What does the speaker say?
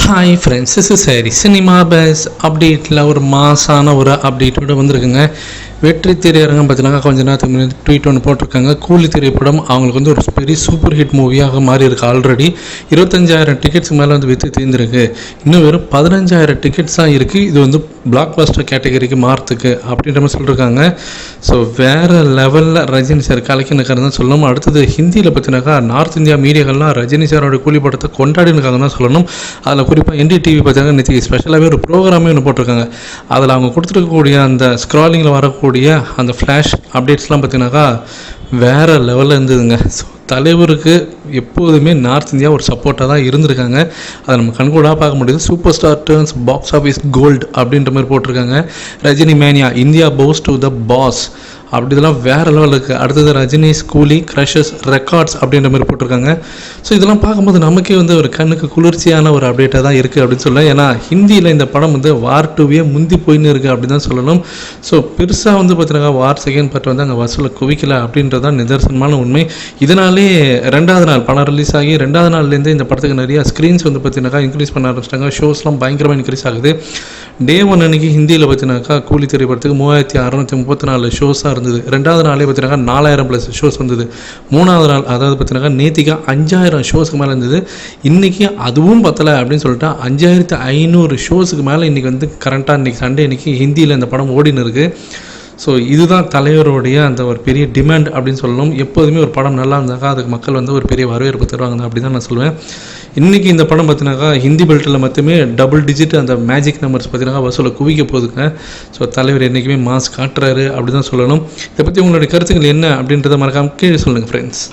Hi friends, this is Hari. Cinema base அப்டேட்டில் ஒரு மாசான ஒரு அப்டேட்டோடு வந்திருக்குங்க. வெற்றி திரையரங்கம் பார்த்தீங்கன்னா கொஞ்ச நேரத்துக்கு முன்னாடி ட்வீட் ஒன்று போட்டிருக்காங்க. கூலி திரைப்படம் அவங்களுக்கு வந்து ஒரு பெரிய சூப்பர் ஹிட் மூவியாக மாறி இருக்குது. ஆல்ரெடி 25,000 டிக்கெட்ஸுக்கு மேலே வந்து விற்று தீர்ந்துருக்கு. இன்னும் வெறும் 15,000 டிக்கெட்ஸ் தான் இருக்குது. இது வந்து பிளாக் பஸ்டர் கேட்டகரிக்கு மாறத்துக்கு அப்படின்ற மாதிரி சொல்லியிருக்காங்க. ஸோ வேறு லெவலில் ரஜினி சார் கலக்கி நிற்கிறது தான் சொல்லணும். அடுத்தது ஹிந்தியில் பார்த்தினாக்கா நார்த் இந்தியா மீடியாக்கள்லாம் ரஜினி சாரோட கூலி படத்தை கொண்டாடினுக்காங்க தான் சொல்லணும். அதில் குறிப்பாக NDTV பார்த்தீங்கன்னா நேற்று ஸ்பெஷலாகவே ஒரு ப்ரோக்ராமே ஒன்று போட்டிருக்காங்க. அதில் அவங்க கொடுத்துருக்கக்கூடிய அந்த ஸ்க்ராலிங்கில் வரக்கூடிய அந்த ஃப்ளாஷ் அப்டேட்ஸ்லாம் பார்த்தீங்கன்னாக்கா வேறு லெவலில் இருந்ததுங்க. ஸோ தலைவருக்கு எப்போதுமே நார்த் இந்தியா ஒரு சப்போர்ட்டாக தான் இருந்திருக்காங்க. அதை நம்ம கண்கூடாக பார்க்க முடியுது. Super star turns box office gold அப்படின்ற மாதிரி போட்டிருக்காங்க. Rajini mania India bows to the boss அப்படி இதெல்லாம் வேறு லெவலில் இருக்குது. அடுத்தது ரஜினி கூலி க்ரஷஸ் ரெக்கார்ட்ஸ் அப்படின்ற மாதிரி போட்டிருக்காங்க. ஸோ இதெல்லாம் பார்க்கும்போது நமக்கே வந்து ஒரு கண்ணுக்கு குளிர்ச்சியான ஒரு அப்டேட்டாக தான் இருக்குது அப்படின்னு சொல்லலாம். ஏன்னா ஹிந்தியில் இந்த படம் வந்து வார் 2வே முந்தி போயின்னு இருக்குது அப்படின்னு தான் சொல்லணும். ஸோ பெருசாக வந்து பார்த்தீங்கன்னா வார் செகண்ட் பார்ட் வந்து அங்கே வசூலை குவிக்கலை அப்படின்றது தான் நிதர்சனமான உண்மை. இதனாலே 2வது நாள் படம் ரிலீஸ் ஆகி 2வது நாள்லேருந்து இந்த படத்துக்கு நிறையா ஸ்க்ரீன்ஸ் வந்து பார்த்தீங்கன்னாக்கா இன்க்ரீஸ் பண்ண ஆரம்பிச்சிட்டாங்க. ஷோஸ்லாம் பயங்கரமாக இன்க்ரீஸ் ஆகுது. டே 1 அன்றைக்கி ஹிந்தியில் பார்த்தீங்கன்னாக்கா கூலி திரைப்படத்துக்கு 3634 ஷோஸாக இருந்தது. 2வது நாளே பார்த்தீங்கன்னா 4000+ ஷோஸ் வந்தது. 3வது நாள் அதாவது பார்த்தீங்கன்னா நேற்றுக்கு 5000 ஷோஸுக்கு மேலே இருந்தது. இன்றைக்கி அதுவும் பத்தலை அப்படின்னு சொல்லிட்டு 5500 ஷோஸுக்கு மேலே இன்றைக்கி வந்து கரண்ட்டாக இன்றைக்கி சண்டே இன்றைக்கி ஹிந்தியில் இந்த படம் ஓடின்னு இருக்குது. ஸோ இதுதான் தலைவருடைய அந்த ஒரு பெரிய டிமாண்ட் அப்படின்னு சொல்லணும். எப்போதுமே ஒரு படம் நல்லா இருந்தாக்கா அதுக்கு மக்கள் வந்து ஒரு பெரிய வரவேற்பு தருவாங்க அப்படி தான் நான் சொல்லுவேன். இன்றைக்கி இந்த படம் பார்த்தினாக்கா ஹிந்தி பெல்ட்டில் மட்டுமே டபுள் டிஜிட் அந்த மேஜிக் நம்பர்ஸ் பார்த்தினாக்கா வசூலை குவிக்க போகுதுங்க. ஸோ தலைவர் என்றைக்குமே மாஸ் காட்டுறாரு அப்படி தான் சொல்லணும். இதை பற்றி உங்களுடைய கருத்துக்கள் என்ன அப்படின்றத மறக்காம கீழே சொல்லுங்கள் ஃப்ரெண்ட்ஸ்.